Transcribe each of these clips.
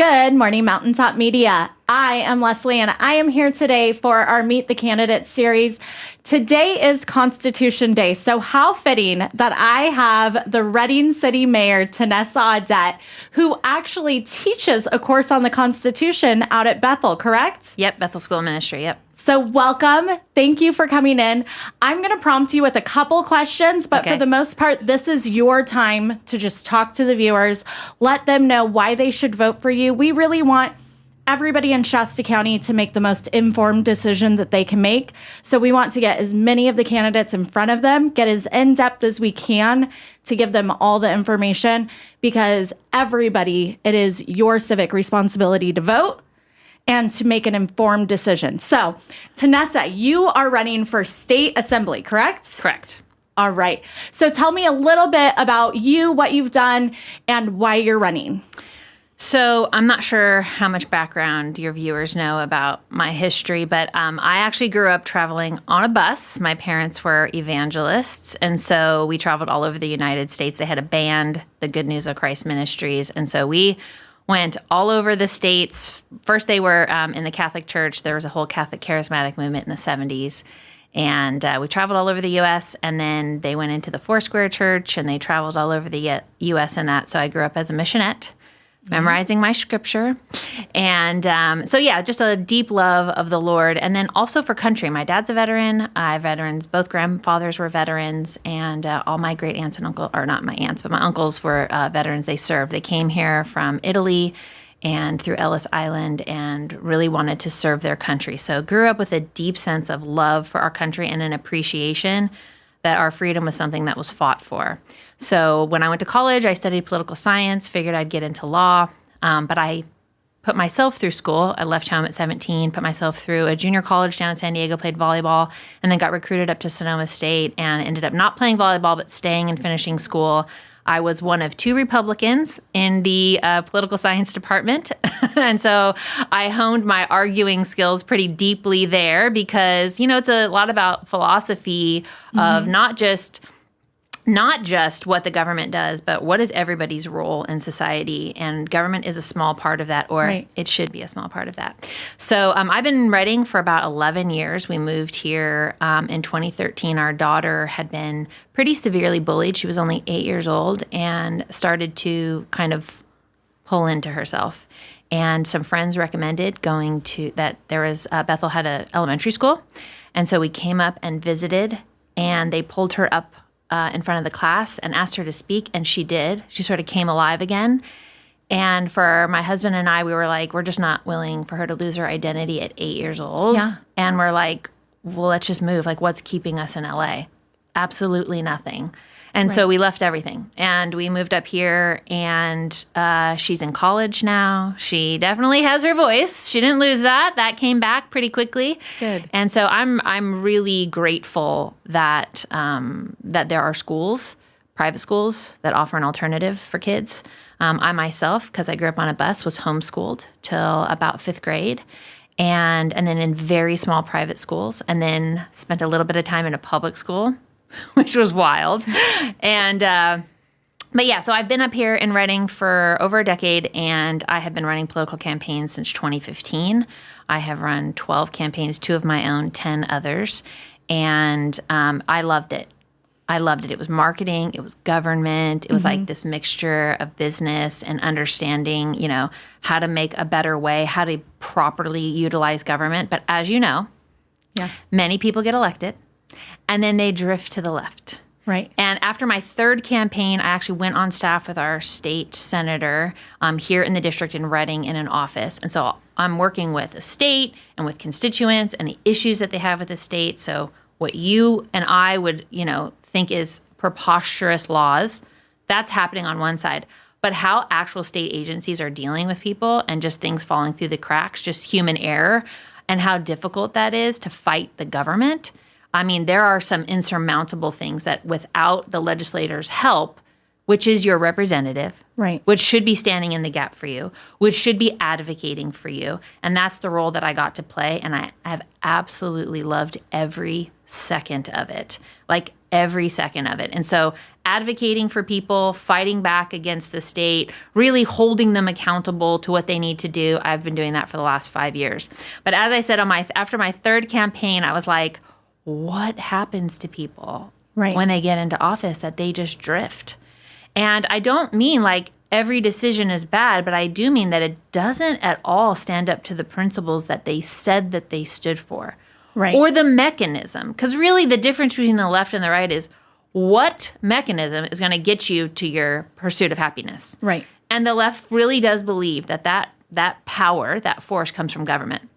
Good morning, Mountaintop Media. I am Leslie, and I am here today for our Meet the Candidates series. Today is Constitution Day, so how fitting that I have the Reading City Mayor, Tenessa Audette, who actually teaches a course on the Constitution out at Bethel, correct? Yep, Bethel School of Ministry, yep. So welcome. Thank you for coming in. I'm going to prompt you with a couple questions, but for the most part, this is your time to just talk to the viewers, let them know why they should vote for you. We really want everybody in Shasta County to make the most informed decision that they can make. So we want to get as many of the candidates in front of them, get as in-depth as we can to give them all the information, because everybody, it is your civic responsibility to vote and to make an informed decision. So, Tenessa, you are running for state assembly, correct? Correct. All right. So tell me a little bit about you, what you've done, and why you're running. So I'm not sure how much background your viewers know about my history, but I actually grew up traveling on a bus. My parents were evangelists, and so we traveled all over the United States. They had a band, the Good News of Christ Ministries, and so we went all over the states. First, they were in the Catholic Church. There was a whole Catholic charismatic movement in the 70s. And we traveled all over the U.S., and then they went into the Foursquare Church, and they traveled all over the U.S. and that. So I grew up as a missionette, memorizing my scripture. And so, yeah, just a deep love of the Lord. And then also for country. My dad's a veteran. I have veterans. Both grandfathers were veterans. And all my great aunts and uncles, or not my aunts, but my uncles were veterans. They served. They came here from Italy and through Ellis Island and really wanted to serve their country. So grew up with a deep sense of love for our country and an appreciation that our freedom was something that was fought for. So when I went to college, I studied political science, figured I'd get into law, but I put myself through school. I left home at 17, put myself through a junior college down in San Diego, played volleyball, and then got recruited up to Sonoma State and ended up not playing volleyball, but staying and finishing school. I was one of two Republicans in the political science department. And so I honed my arguing skills pretty deeply there because, you know, it's a lot about philosophy of not just what the government does, but what is everybody's role in society. And government is a small part of that, or it should be a small part of that. So I've been writing for about 11 years. We moved here in 2013. Our daughter had been pretty severely bullied. She was only 8 years old and started to kind of pull into herself. And some friends recommended going to that there was Bethel had an elementary school. And so we came up and visited, and they pulled her up in front of the class and asked her to speak, and she did. She sort of came alive again. And for my husband and I, we were like, we're just not willing for her to lose her identity at 8 years old. Yeah. And we're like, well, let's just move. Like, what's keeping us in LA? Absolutely nothing. And so we left everything, and we moved up here, and she's in college now. She definitely has her voice. She didn't lose that. That came back pretty quickly. Good. And so I'm really grateful that that there are schools, private schools, that offer an alternative for kids. I myself, because I grew up on a bus, was homeschooled till about fifth grade. And then in very small private schools, and then spent a little bit of time in a public school, which was wild. And, but yeah, so I've been up here in Reading for over a decade, and I have been running political campaigns since 2015. I have run 12 campaigns, 2 of my own, 10 others, and I loved it. I loved it. It was marketing, it was government, it was like this mixture of business and understanding, you know, how to make a better way, how to properly utilize government. But as you know, many people get elected, and then they drift to the left. Right. And after my third campaign, I actually went on staff with our state senator here in the district in Reading in an office. And so I'm working with the state and with constituents and the issues that they have with the state. So what you and I would, you know, think is preposterous laws, that's happening on one side. But how actual state agencies are dealing with people and just things falling through the cracks, just human error, and how difficult that is to fight the government. I mean, there are some insurmountable things that without the legislators' help, which is your representative, right, which should be standing in the gap for you, which should be advocating for you. And that's the role that I got to play. And I have absolutely loved every second of it, like every second of it. And so advocating for people, fighting back against the state, really holding them accountable to what they need to do. I've been doing that for the last 5 years. But as I said, after my third campaign, I was like, what happens to people when they get into office that they just drift? And I don't mean like every decision is bad, but I do mean that it doesn't at all stand up to the principles that they said that they stood for. Right. Or the mechanism. Because really the difference between the left and the right is what mechanism is going to get you to your pursuit of happiness. Right. And the left really does believe that power, that force comes from government.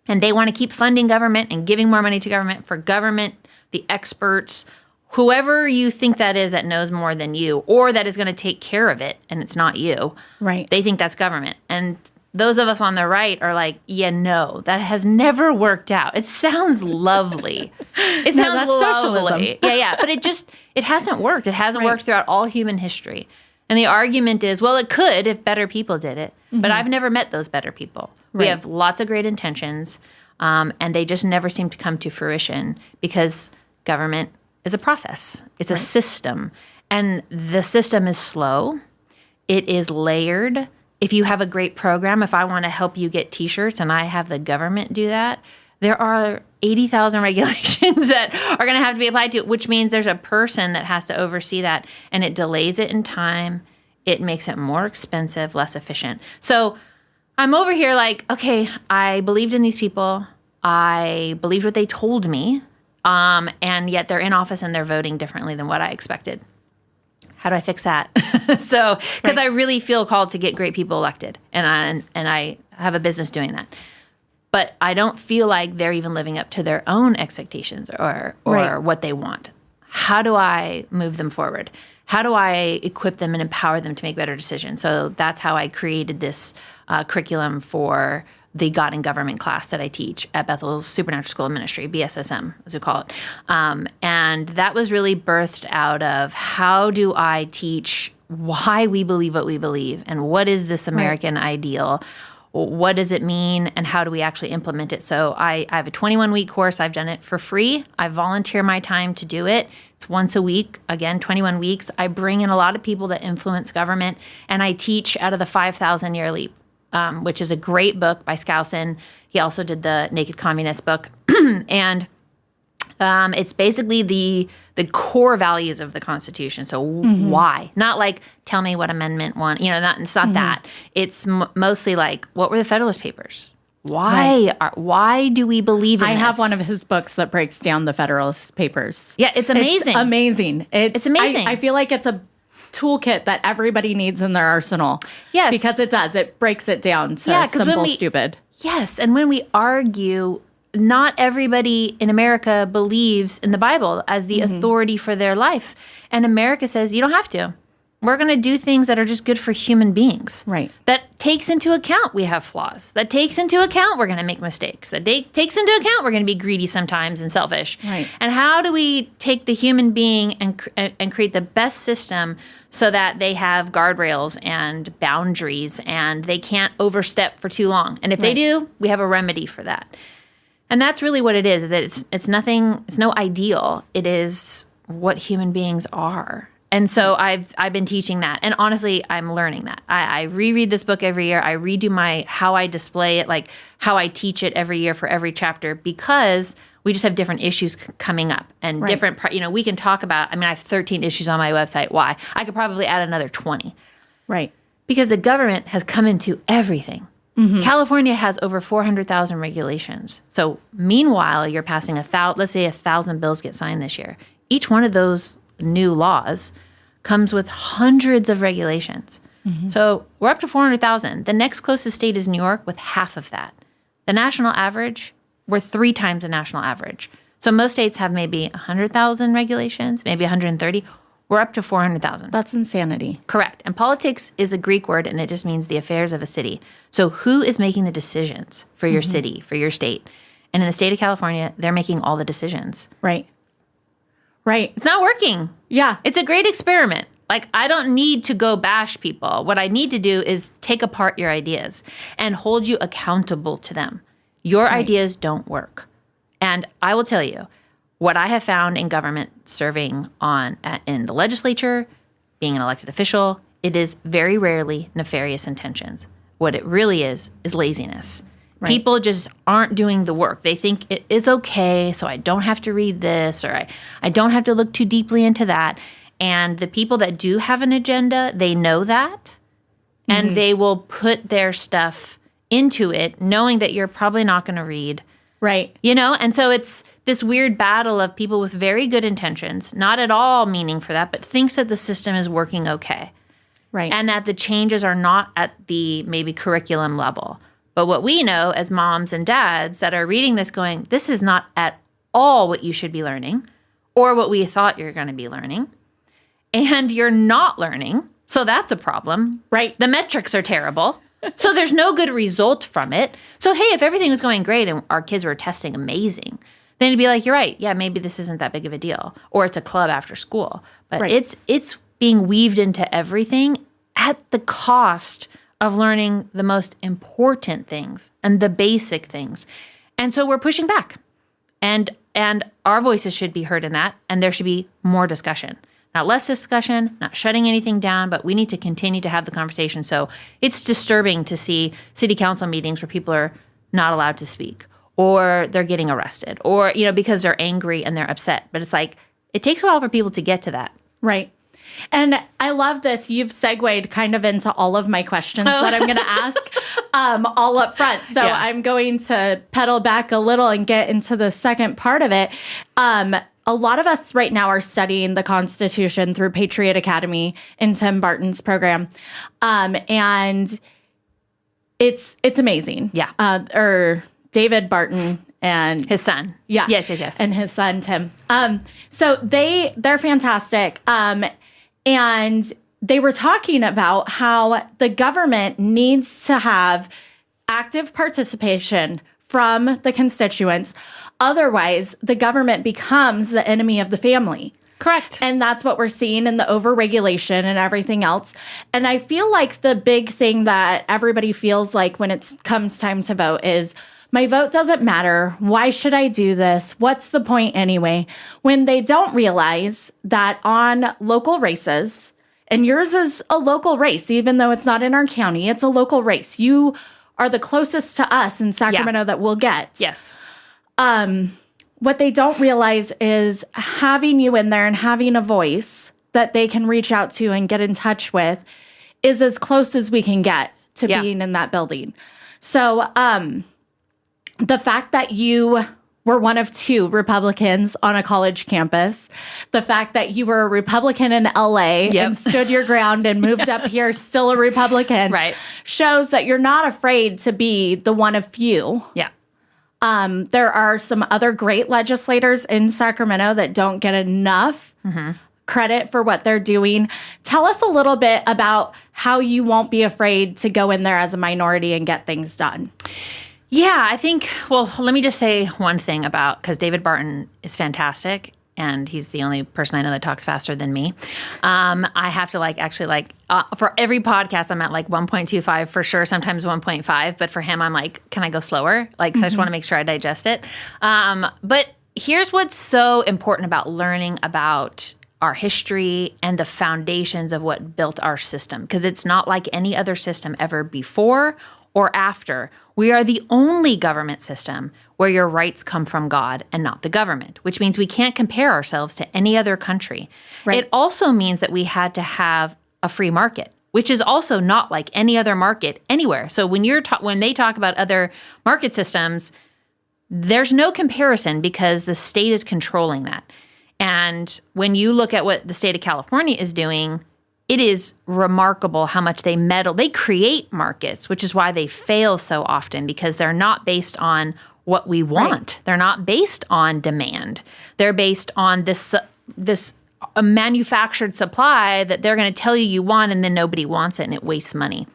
And they want to keep funding government and giving more money to government for government, the experts, whoever you think that is that knows more than you or that is going to take care of it and it's not you. Right. They think that's government. And those of us on the right are like, yeah, no, that has never worked out. It sounds lovely. It sounds lovely. Socialism. Yeah. But it hasn't worked. It hasn't worked throughout all human history. And the argument is, well, it could if better people did it. Mm-hmm. But I've never met those better people. Right. We have lots of great intentions, and they just never seem to come to fruition because government is a process. It's a system. And the system is slow. It is layered. If you have a great program, if I want to help you get T-shirts and I have the government do that, there are 80,000 regulations that are going to have to be applied to it, which means there's a person that has to oversee that, and it delays it in time. It makes it more expensive, less efficient. So I'm over here like, okay, I believed in these people. I believed what they told me, and yet they're in office and they're voting differently than what I expected. How do I fix that? So, because I really feel called to get great people elected, and I have a business doing that. But I don't feel like they're even living up to their own expectations or what they want. How do I move them forward? How do I equip them and empower them to make better decisions? So that's how I created this curriculum for the God and Government class that I teach at Bethel's Supernatural School of Ministry, BSSM, as we call it. And that was really birthed out of how do I teach why we believe what we believe and what is this American ideal? What does it mean and how do we actually implement it? So I have a 21-week course. I've done it for free. I volunteer my time to do it. It's once a week, again, 21 weeks. I bring in a lot of people that influence government, and I teach out of the 5,000 Year Leap, which is a great book by Skousen. He also did the Naked Communist book. And it's basically the core values of the Constitution. So why? Not like, tell me what Amendment 1, it's not that. It's mostly like, what were the Federalist Papers? Why do we believe in this? I have one of his books that breaks down the Federalist Papers. Yeah, it's amazing. It's amazing. It's amazing. I feel like it's a toolkit that everybody needs in their arsenal. Yes. Because it does. It breaks it down to simple, stupid. Yes, and when we argue, not everybody in America believes in the Bible as the authority for their life. And America says, you don't have to. We're going to do things that are just good for human beings. Right. That takes into account we have flaws. That takes into account we're going to make mistakes. That takes into account we're going to be greedy sometimes and selfish. Right. And how do we take the human being and create the best system so that they have guardrails and boundaries and they can't overstep for too long? And if they do, we have a remedy for that. And that's really what it is, that it's nothing, it's no ideal. It is what human beings are. And so I've been teaching that. And honestly, I'm learning that. I reread this book every year. I redo how I display it, like how I teach it every year for every chapter, because we just have different issues coming up and different, we can talk about, I have 13 issues on my website. Why? I could probably add another 20. Right. Because the government has come into everything. Mm-hmm. California has over 400,000 regulations. So meanwhile, you're passing let's say 1,000 bills get signed this year. Each one of those new laws comes with hundreds of regulations. Mm-hmm. So we're up to 400,000. The next closest state is New York with half of that. The national average, we're 3 times the national average. So most states have maybe 100,000 regulations, maybe 130. We're up to 400,000. That's insanity. Correct. And politics is a Greek word, and it just means the affairs of a city. So who is making the decisions for your city, for your state? And in the state of California, they're making all the decisions. Right. Right. It's not working. Yeah. It's a great experiment. Like, I don't need to go bash people. What I need to do is take apart your ideas and hold you accountable to them. Your ideas don't work. And I will tell you, what I have found in government serving in the legislature, being an elected official, it is very rarely nefarious intentions. What it really is laziness. Right. People just aren't doing the work. They think it is okay, so I don't have to read this, or I don't have to look too deeply into that. And the people that do have an agenda, they know that, and they will put their stuff into it, knowing that you're probably not going to read. Right. And so it's this weird battle of people with very good intentions, not at all meaning for that, but thinks that the system is working okay. Right. And that the changes are not at the maybe curriculum level. But what we know as moms and dads that are reading this going, this is not at all what you should be learning or what we thought you're going to be learning. And you're not learning. So that's a problem. Right. The metrics are terrible. So there's no good result from it. So, hey, if everything was going great and our kids were testing amazing, then it'd be like, you're right. Yeah, maybe this isn't that big of a deal. Or it's a club after school. But it's being weaved into everything at the cost of learning the most important things and the basic things. And so we're pushing back. And our voices should be heard in that. And there should be more discussion. Not less discussion, not shutting anything down, but we need to continue to have the conversation. So it's disturbing to see city council meetings where people are not allowed to speak or they're getting arrested or, because they're angry and they're upset. But it's like, it takes a while for people to get to that. Right. And I love this. You've segued kind of into all of my questions that I'm going to ask all up front. So I'm going to pedal back a little and get into the second part of it. A lot of us right now are studying the Constitution through Patriot Academy in Tim Barton's program. And it's amazing. Yeah. Or David Barton and his son. Yeah. Yes. And his son, Tim. So they're fantastic. And they were talking about how the government needs to have active participation from the constituents. Otherwise, the government becomes the enemy of the family. Correct. And that's what we're seeing in the overregulation and everything else. And I feel like the big thing that everybody feels like when it comes time to vote is, my vote doesn't matter. Why should I do this? What's the point anyway? When they don't realize that on local races, and yours is a local race, even though it's not in our county, it's a local race. You are the closest to us in Sacramento that we'll get. Yes. What they don't realize is having you in there and having a voice that they can reach out to and get in touch with is as close as we can get to being in that building. So, the fact that you were one of two Republicans on a college campus, the fact that you were a Republican in LA and stood your ground and moved up here, still a Republican, shows that you're not afraid to be the one of few. Yeah. There are some other great legislators in Sacramento that don't get enough credit for what they're doing. Tell us a little bit about how you won't be afraid to go in there as a minority and get things done. Yeah, I think, well, let me just say one thing because David Barton is fantastic, and he's the only person I know that talks faster than me. I have to for every podcast, I'm at 1.25 for sure, sometimes 1.5, but for him, I'm like, can I go slower? So I just want to make sure I digest it. But here's what's so important about learning about our history and the foundations of what built our system, because it's not like any other system ever before or after. We are the only government system where your rights come from God and not the government, which means we can't compare ourselves to any other country. Right. It also means that we had to have a free market, which is also not like any other market anywhere. So when they talk about other market systems, there's no comparison because the state is controlling that. And when you look at what the state of California is doing, it is remarkable how much they meddle. They create markets, which is why they fail so often, because they're not based on what we want. Right. They're not based on demand. They're based on this a manufactured supply that they're going to tell you want, and then nobody wants it, and it wastes money.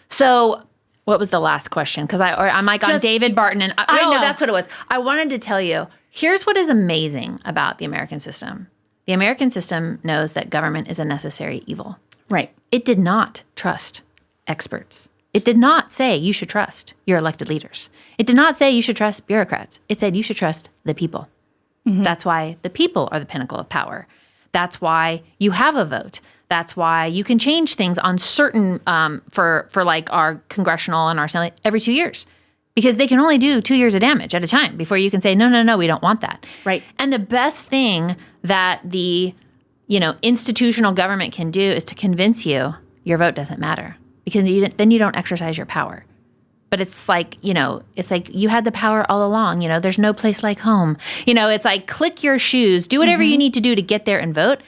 So what was the last question? Because I'm on David Barton, and I know that's what it was. I wanted to tell you, here's what is amazing about the American system. The American system knows that government is a necessary evil. Right. It did not trust experts. It did not say you should trust your elected leaders. It did not say you should trust bureaucrats. It said you should trust the people. That's why the people are the pinnacle of power. That's why you have a vote. That's why you can change things on certain, for like our congressional and our Senate every 2 years. Because they can only do 2 years of damage at a time before you can say, no, we don't want that. Right. And the best thing that the, institutional government can do is to convince you your vote doesn't matter, because then you don't exercise your power. But it's like, it's like you had the power all along. There's no place like home. It's like click your shoes, do whatever you need to do to get there and vote.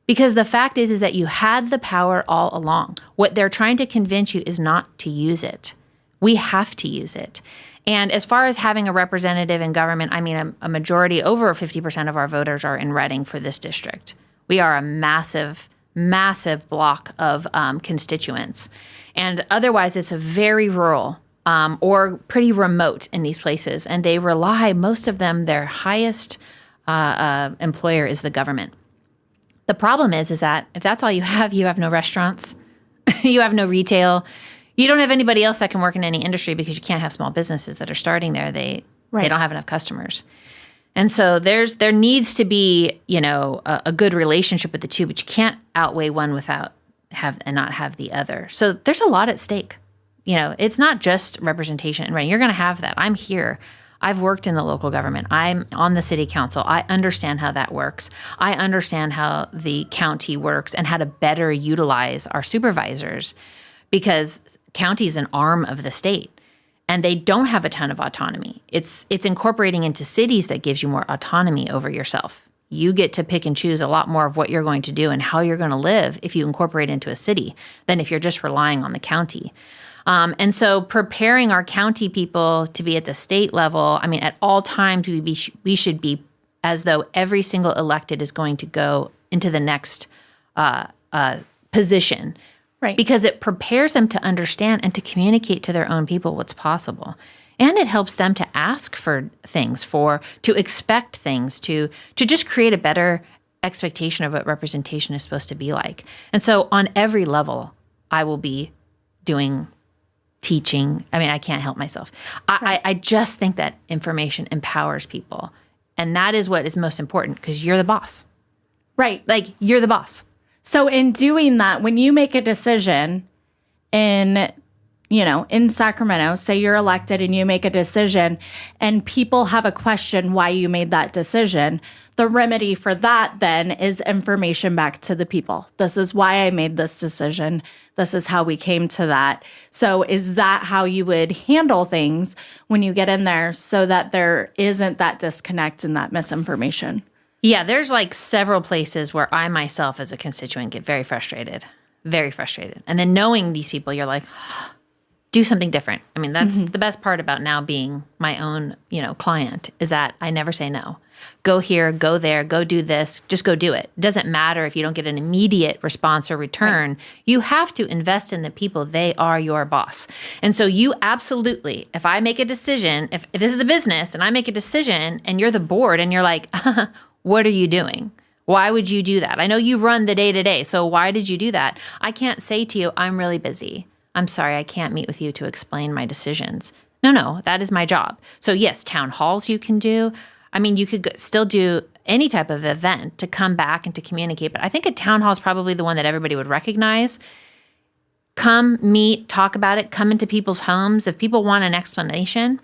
Because the fact is that you had the power all along. What they're trying to convince you is not to use it. We have to use it. And as far as having a representative in government, I mean, a majority, over 50% of our voters are in Reading for this district. We are a massive, massive block of constituents. And otherwise, it's a very rural or pretty remote in these places. And they rely, most of them, their highest employer is the government. The problem is that if that's all you have no restaurants, you have no retail. You don't have anybody else that can work in any industry because you can't have small businesses that are starting there. They don't have enough customers. And so there needs to be, a good relationship with the two, but you can't outweigh one without not have the other. So there's a lot at stake. It's not just representation, right? You're going to have that. I'm here. I've worked in the local government. I'm on the city council. I understand how that works. I understand how the county works and how to better utilize our supervisors, because county is an arm of the state and they don't have a ton of autonomy. It's incorporating into cities that gives you more autonomy over yourself. You get to pick and choose a lot more of what you're going to do and how you're going to live if you incorporate into a city than if you're just relying on the county. And so preparing our county people to be at the state level, I mean, at all times, we should be as though every single elected is going to go into the next position. Right. Because it prepares them to understand and to communicate to their own people what's possible. And it helps them to ask for things, to expect things, to just create a better expectation of what representation is supposed to be like. And so on every level, I will be doing teaching. I mean, I can't help myself. I just think that information empowers people. And that is what is most important, because you're the boss. Right. Like, you're the boss. So in doing that, when you make a decision in Sacramento, say you're elected and you make a decision and people have a question why you made that decision, the remedy for that then is information back to the people. This is why I made this decision. This is how we came to that. So is that how you would handle things when you get in there so that there isn't that disconnect and that misinformation? Yeah, there's like several places where I myself as a constituent get very frustrated. And then knowing these people, you're like, do something different. I mean, that's the best part about now being my own, client, is that I never say no. Go here, go there, go do this, just go do it. It doesn't matter if you don't get an immediate response or return. Right. You have to invest in the people. They are your boss. And so you absolutely, if I make a decision, if this is a business and I make a decision and you're the board and you're like, what are you doing? Why would you do that? I know you run the day-to-day, so why did you do that? I can't say to you, I'm really busy. I'm sorry, I can't meet with you to explain my decisions. No, that is my job. So yes, town halls you can do. I mean, you could still do any type of event to come back and to communicate, but I think a town hall is probably the one that everybody would recognize. Come, meet, talk about it, come into people's homes. If people want an explanation,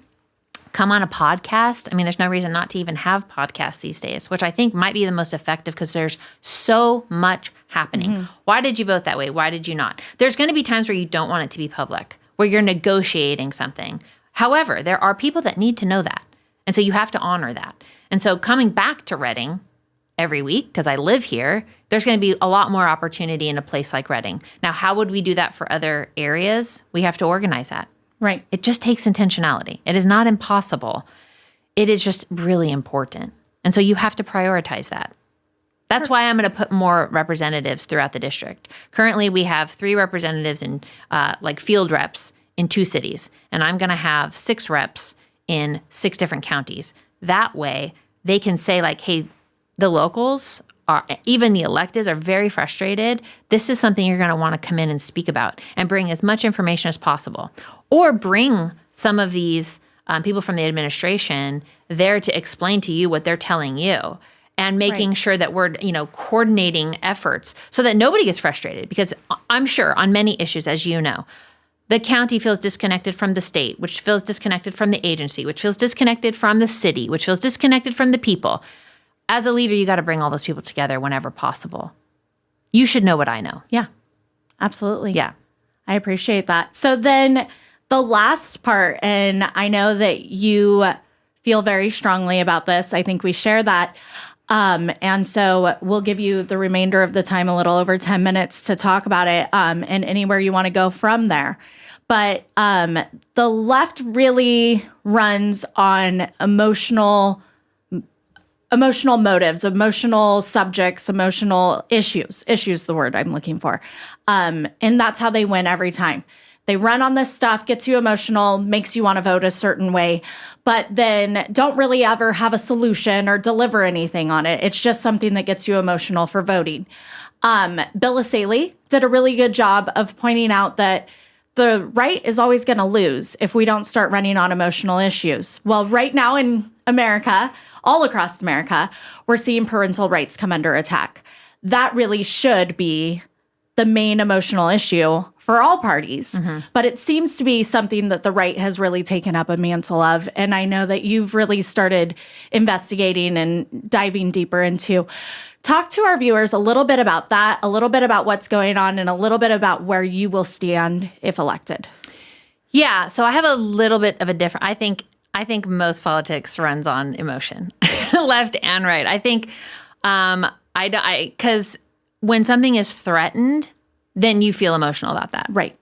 come on a podcast. I mean, there's no reason not to even have podcasts these days, which I think might be the most effective because there's so much happening. Why did you vote that way? Why did you not? There's going to be times where you don't want it to be public, where you're negotiating something. However, there are people that need to know that. And so you have to honor that. And so coming back to Reading every week, because I live here, there's going to be a lot more opportunity in a place like Reading. Now, how would we do that for other areas? We have to organize that. Right. It just takes intentionality. It is not impossible. It is just really important. And so you have to prioritize that. That's why I'm going to put more representatives throughout the district. Currently, we have 3 representatives in field reps in 2 cities. And I'm going to have 6 reps in 6 different counties. That way, they can say like, hey, the locals are, even the electeds are very frustrated. This is something you're going to want to come in and speak about and bring as much information as possible. Or bring some of these people from the administration there to explain to you what they're telling you, and making sure that we're, coordinating efforts so that nobody gets frustrated. Because I'm sure on many issues, as you know, the county feels disconnected from the state, which feels disconnected from the agency, which feels disconnected from the city, which feels disconnected from the people. As a leader, you got to bring all those people together whenever possible. You should know what I know. Yeah, absolutely. Yeah. I appreciate that. So then the last part, and I know that you feel very strongly about this. I think we share that. And so we'll give you the remainder of the time, a little over 10 minutes to talk about it, and anywhere you want to go from there. But the left really runs on emotional motives, emotional subjects, emotional issues. Issues, the word I'm looking for. And that's how they win every time. They run on this stuff, gets you emotional, makes you want to vote a certain way, but then don't really ever have a solution or deliver anything on it. It's just something that gets you emotional for voting. Bill Asaley did a really good job of pointing out that the right is always going to lose if we don't start running on emotional issues. Well, right now in America, all across America, we're seeing parental rights come under attack. That really should be the main emotional issue for all parties. Mm-hmm. But it seems to be something that the right has really taken up a mantle of. And I know that you've really started investigating and diving deeper into. Talk to our viewers a little bit about that, a little bit about what's going on, and a little bit about where you will stand if elected. Yeah, so I have a little bit of a different, I think most politics runs on emotion, left and right. I think, because when something is threatened, then you feel emotional about that. Right.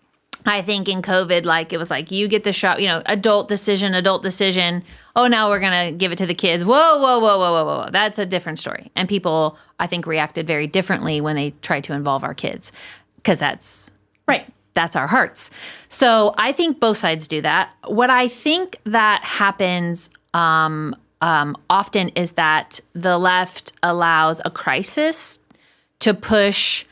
I think in COVID, it was you get the shot, adult decision. Oh, now we're going to give it to the kids. Whoa. That's a different story. And people, I think, reacted very differently when they tried to involve our kids, because that's right. That's our hearts. So I think both sides do that. What I think that happens often is that the left allows a crisis to push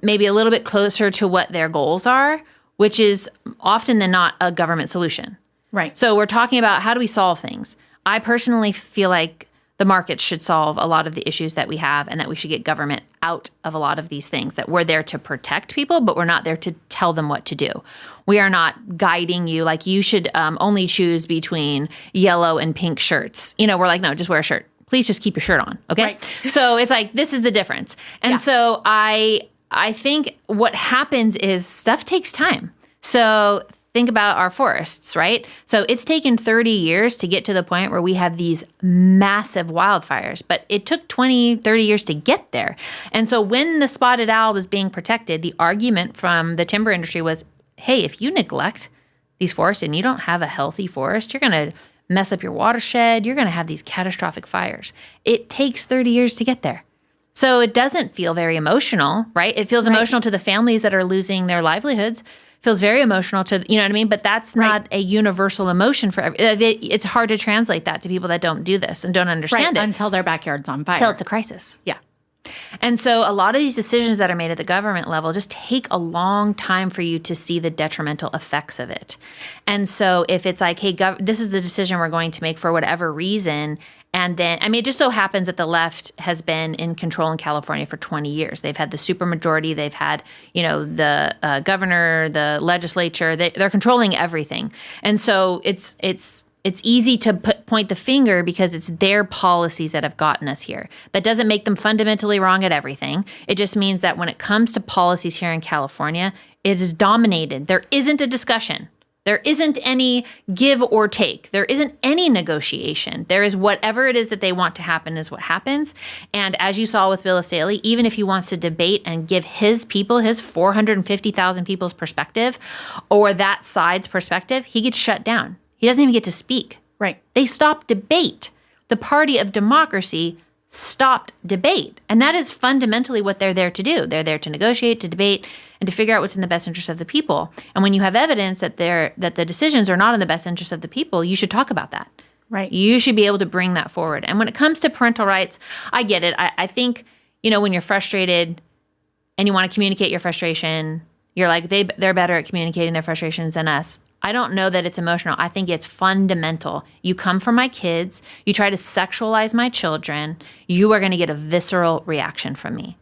maybe a little bit closer to what their goals are, which is often than not a government solution. Right. So we're talking about how do we solve things. I personally feel like the markets should solve a lot of the issues that we have, and that we should get government out of a lot of these things, that we're there to protect people, but we're not there to tell them what to do. We are not guiding you you should only choose between yellow and pink shirts. We're no, just wear a shirt. Please just keep your shirt on, okay? Right. So it's this is the difference. And so I think what happens is stuff takes time. So think about our forests, right? So it's taken 30 years to get to the point where we have these massive wildfires, but it took 20, 30 years to get there. And so when the spotted owl was being protected, the argument from the timber industry was, hey, if you neglect these forests and you don't have a healthy forest, you're going to mess up your watershed. You're going to have these catastrophic fires. It takes 30 years to get there. So it doesn't feel very emotional, right? It feels emotional to the families that are losing their livelihoods. Feels very emotional to, you know what I mean? But that's not a universal emotion for it's hard to translate that to people that don't do this and don't understand it. Until their backyard's on fire. Until it's a crisis. Yeah. And so a lot of these decisions that are made at the government level just take a long time for you to see the detrimental effects of it. And so if it's hey, this is the decision we're going to make for whatever reason, and then, it just so happens that the left has been in control in California for 20 years. They've had the supermajority. They've had, the governor, the legislature. They're controlling everything. And so it's easy to point the finger because it's their policies that have gotten us here. That doesn't make them fundamentally wrong at everything. It just means that when it comes to policies here in California, it is dominated. There isn't a discussion. There isn't any give or take. There isn't any negotiation. There is whatever it is that they want to happen is what happens. And as you saw with Bill Asaley, even if he wants to debate and give his people, his 450,000 people's perspective, or that side's perspective, he gets shut down. He doesn't even get to speak. Right. They stopped debate. The party of democracy stopped debate. And that is fundamentally what they're there to do. They're there to negotiate, to debate, and to figure out what's in the best interest of the people. And when you have evidence that the decisions are not in the best interest of the people, you should talk about that. Right. You should be able to bring that forward. And when it comes to parental rights, I get it. I think, when you're frustrated and you want to communicate your frustration, You're like, they're better at communicating their frustrations than us. I don't know that it's emotional. I think it's fundamental. You come for my kids. You try to sexualize my children. You are going to get a visceral reaction from me.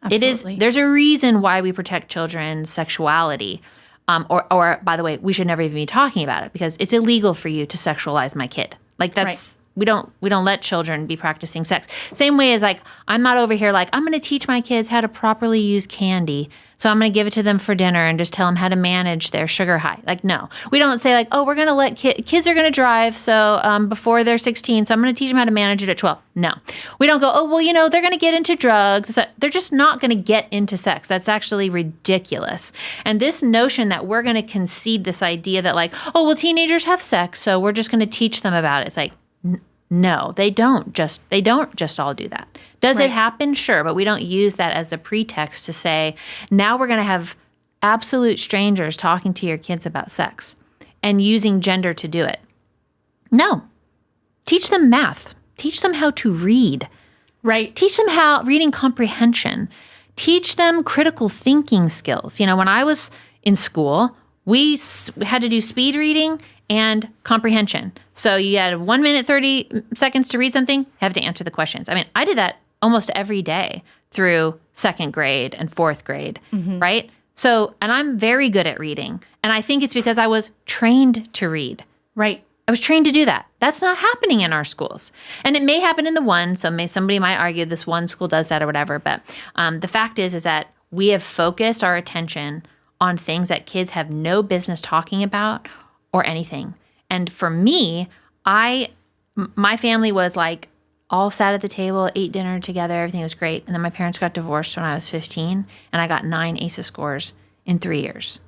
Absolutely. There's a reason why we protect children's sexuality. Or by the way, we should never even be talking about it because it's illegal for you to sexualize my kid. Like that's, we don't let children be practicing sex. Same way as like, I'm not over here like, I'm going to teach my kids how to properly use candy. So I'm going to give it to them for dinner and just tell them how to manage their sugar high. Like, no, we don't say like, oh, we're going to let kids are going to drive. So before they're 16, so I'm going to teach them how to manage it at 12. No, we don't go, oh, well, they're going to get into drugs. So they're just not going to get into sex. That's actually ridiculous. And this notion that we're going to concede this idea that like, oh, well, teenagers have sex, so we're just going to teach them about it. It's like, no, they don't just all do that. Does it happen? Sure, but we don't use that as the pretext to say, now we're going to have absolute strangers talking to your kids about sex and using gender to do it. No. Teach them math. Teach them how to read. Right. Teach them how reading comprehension. Teach them critical thinking skills. When I was in school, we had to do speed reading and comprehension. So you had 1 minute, 30 seconds to read something, have to answer the questions. I mean, I did that almost every day through second grade and fourth grade, right? So, and I'm very good at reading. And I think it's because I was trained to read. Right. I was trained to do that. That's not happening in our schools. And it may happen in the one, so somebody might argue this one school does that or whatever. But the fact is that we have focused our attention on things that kids have no business talking about or anything. And for me, my family was like all sat at the table, ate dinner together, everything was great. And then my parents got divorced when I was 15, and I got 9 ACEs scores in 3 years.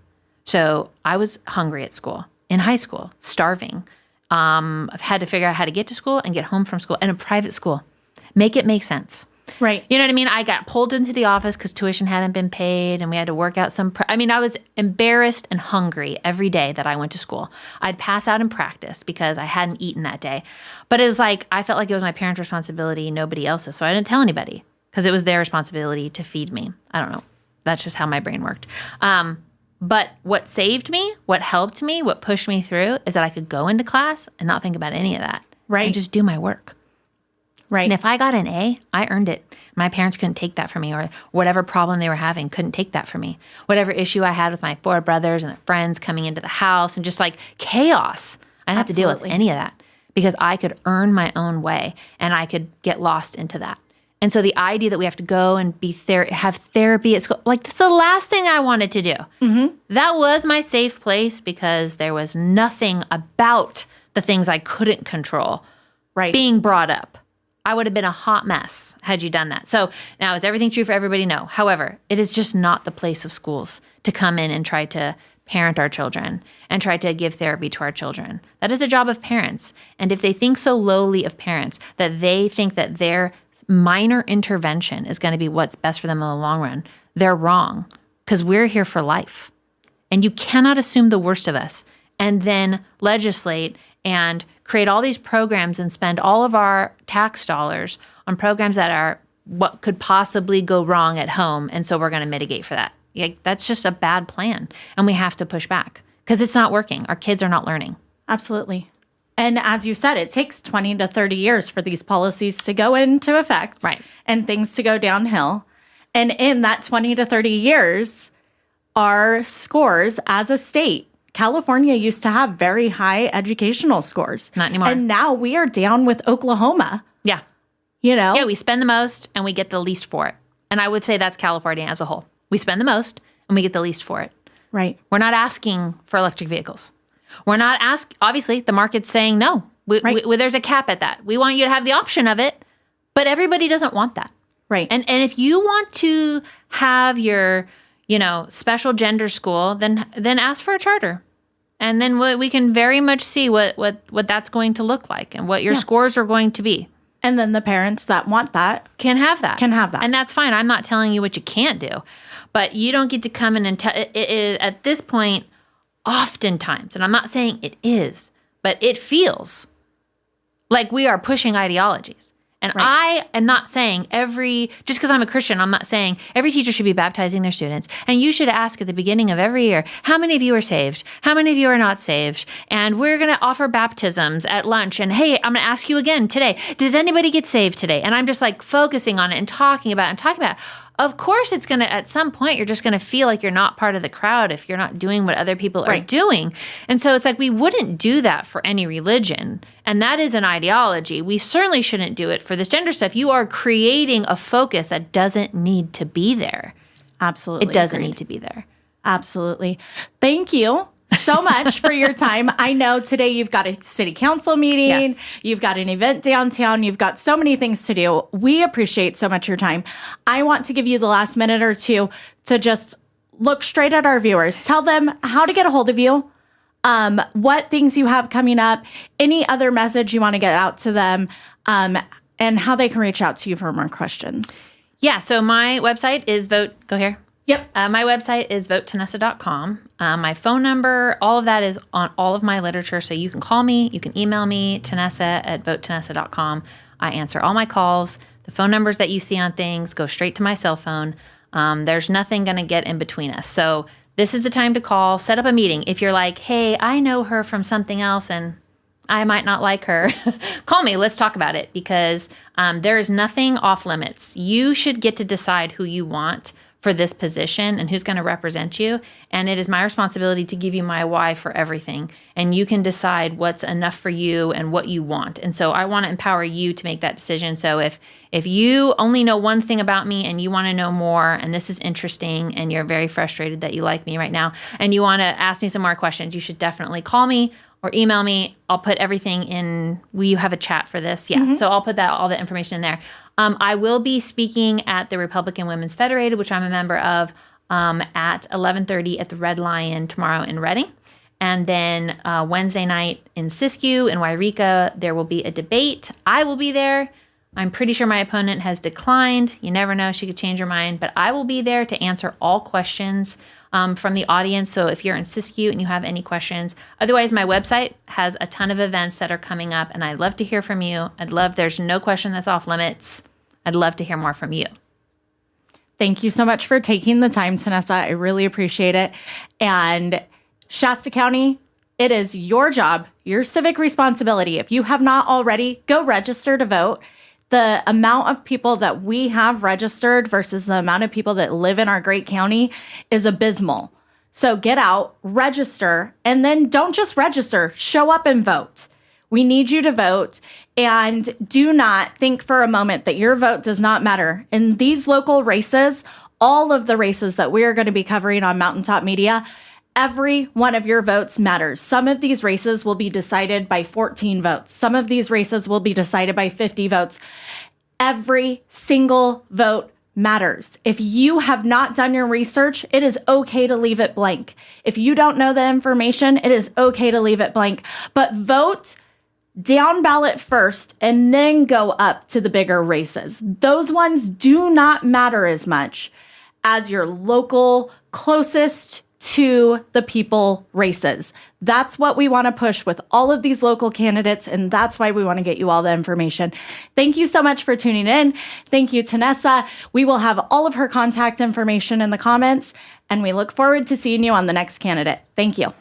So I was hungry at school, in high school, starving. I've had to figure out how to get to school and get home from school, and a private school. Make it make sense. Right. You know what I mean? I got pulled into the office because tuition hadn't been paid and we had to work out I was embarrassed and hungry every day that I went to school. I'd pass out in practice because I hadn't eaten that day. But it was like, I felt like it was my parents' responsibility, nobody else's. So I didn't tell anybody because it was their responsibility to feed me. I don't know. That's just how my brain worked. But what saved me, what helped me, what pushed me through is that I could go into class and not think about any of that. Right. And just do my work. Right. And if I got an A, I earned it. My parents couldn't take that from me, or whatever problem they were having couldn't take that from me. Whatever issue I had with my 4 brothers and the friends coming into the house and just like chaos, I didn't have to deal with any of that because I could earn my own way and I could get lost into that. And so the idea that we have to go and have therapy at school, like that's the last thing I wanted to do. Mm-hmm. That was my safe place because there was nothing about the things I couldn't control being brought up. I would have been a hot mess had you done that. So now, is everything true for everybody? No. However, it is just not the place of schools to come in and try to parent our children and try to give therapy to our children. That is the job of parents. And if they think so lowly of parents that they think that their minor intervention is going to be what's best for them in the long run, they're wrong because we're here for life. And you cannot assume the worst of us and then legislate and create all these programs and spend all of our tax dollars on programs that are what could possibly go wrong at home. And so we're going to mitigate for that. That's just a bad plan. And we have to push back because it's not working. Our kids are not learning. Absolutely. And as you said, it takes 20 to 30 years for these policies to go into effect and things to go downhill. And in that 20 to 30 years, our scores as a state, California used to have very high educational scores. Not anymore. And now we are down with Oklahoma. Yeah. Yeah, we spend the most and we get the least for it. And I would say that's California as a whole. We spend the most and we get the least for it. Right. We're not asking for electric vehicles. We're not obviously, the market's saying no. There's a cap at that. We want you to have the option of it, but everybody doesn't want that. Right. And if you want to have your special gender school, then ask for a charter. And then we can very much see what that's going to look like and what your scores are going to be. And then the parents that want that can have that. And that's fine. I'm not telling you what you can't do. But you don't get to come in and tell it at this point, oftentimes, and I'm not saying it is, but it feels like we are pushing ideologies. And I am not saying just because I'm a Christian, I'm not saying every teacher should be baptizing their students. And you should ask at the beginning of every year, how many of you are saved? How many of you are not saved? And we're going to offer baptisms at lunch. And hey, I'm going to ask you again today, does anybody get saved today? And I'm just like focusing on it and talking about it. Of course, it's going to, at some point, you're just going to feel like you're not part of the crowd if you're not doing what other people are doing. And so it's like we wouldn't do that for any religion. And that is an ideology. We certainly shouldn't do it for this gender stuff. You are creating a focus that doesn't need to be there. Absolutely. It doesn't need to be there. Absolutely. Thank you so much for your time. I know today you've got a city council meeting. Yes. You've got an event downtown. You've got so many things to do. We appreciate so much your time. I want to give you the last minute or two to just look straight at our viewers. Tell them how to get a hold of you, what things you have coming up, any other message you want to get out to them, and how they can reach out to you for more questions. Yeah, so my website is Go here. Yep. My website is votetenessa.com. My phone number, all of that is on all of my literature. So you can call me, you can email me, Tenessa@votetenessa.com. I answer all my calls. The phone numbers that you see on things go straight to my cell phone. There's nothing going to get in between us. So this is the time to call, set up a meeting. If you're like, hey, I know her from something else and I might not like her, call me. Let's talk about it because there is nothing off limits. You should get to decide who you want for this position and who's going to represent you. And it is my responsibility to give you my why for everything. And you can decide what's enough for you and what you want. And so I want to empower you to make that decision. So if you only know one thing about me and you want to know more, and this is interesting, and you're very frustrated that you like me right now, and you want to ask me some more questions, you should definitely call me or email me. I'll put everything in. We have a chat for this. Yeah. Mm-hmm. So I'll put all the information in there. I will be speaking at the Republican Women's Federated, which I'm a member of, at 11:30 at the Red Lion tomorrow in Reading. And then Wednesday night in Siskiyou in Wairika, there will be a debate. I will be there. I'm pretty sure my opponent has declined. You never know. She could change her mind. But I will be there to answer all questions from the audience. So if you're in Siskiyou and you have any questions. Otherwise, my website has a ton of events that are coming up. And I'd love to hear from you. There's no question that's off limits. I'd love to hear more from you. Thank you so much for taking the time, Tenessa. I really appreciate it. And Shasta County, it is your job, your civic responsibility. If you have not already, go register to vote. The amount of people that we have registered versus the amount of people that live in our great county is abysmal. So get out, register, and then don't just register, show up and vote. We need you to vote, and do not think for a moment that your vote does not matter. In these local races, all of the races that we are going to be covering on Mountaintop Media, every one of your votes matters. Some of these races will be decided by 14 votes. Some of these races will be decided by 50 votes. Every single vote matters. If you have not done your research, it is okay to leave it blank. If you don't know the information, it is okay to leave it blank. But vote down ballot first and then go up to the bigger races. Those ones do not matter as much as your local, closest to the people races. That's what we want to push with all of these local candidates, and that's why we want to get you all the information. Thank you so much for tuning in. Thank you, Tenessa. We will have all of her contact information in the comments, and we look forward to seeing you on the next candidate. Thank you.